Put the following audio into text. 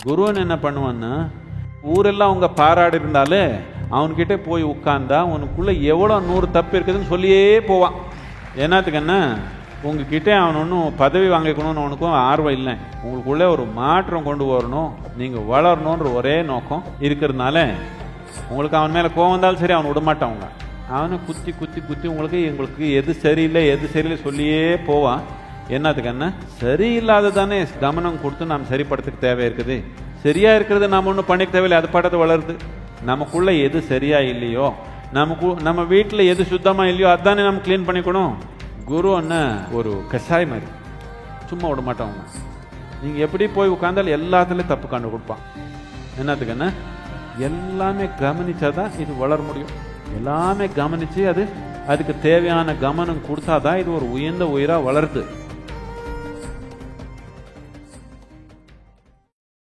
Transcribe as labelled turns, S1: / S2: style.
S1: குருவன் என்ன பண்ணுவான்னா, ஊரெல்லாம் அவங்க பாராடி இருந்தாலே அவன்கிட்ட போய் உட்கார்ந்தா உனக்குள்ள எவ்வளோ 100 தப்பு இருக்குதுன்னு சொல்லியே போவான். என்னத்துக்குன்னா, உங்ககிட்ட அவன் ஒன்றும் பதவி வாங்கிக்கணும்னு அவனுக்கும் ஆர்வம் இல்லை. உங்களுக்குள்ளே ஒரு மாற்றம் கொண்டு வரணும், நீங்கள் வளரணுன்ற ஒரே நோக்கம் இருக்கிறதுனால உங்களுக்கு அவன் மேலே கோவம் வந்தாலும் சரி அவன் விடமாட்டான். அவனை குத்தி குத்தி குத்தி உங்களுக்கு எது சரியில்லை சொல்லியே போவான். என்னத்துக்குன்னா, சரியில்லாததானே கவனம் கொடுத்து நாம் சரிப்படுத்துக்கு தேவை இருக்குது. சரியா இருக்கிறது நாம் ஒன்றும் பண்ணிக்க தேவையில்லை, அது படத்தை வளருது. நமக்குள்ள எது சரியா இல்லையோ, நம்ம வீட்டில் எது சுத்தமா இல்லையோ அதுதானே நம்ம கிளீன் பண்ணிக்கணும். குரு என்ன ஒரு கஷாய் மாதிரி சும்மா விட மாட்டவங்க. நீங்க எப்படி போய் உட்கார்ந்தாலும் எல்லாத்துலயும் தப்பு கண்டு கொடுப்பான். என்னத்துக்குன்னா, எல்லாமே கவனிச்சாதான் இது வளர முடியும். எல்லாமே கவனிச்சு அதுக்கு தேவையான கவனம் கொடுத்தாதான் இது ஒரு உயர்ந்த உயிரா வளருது.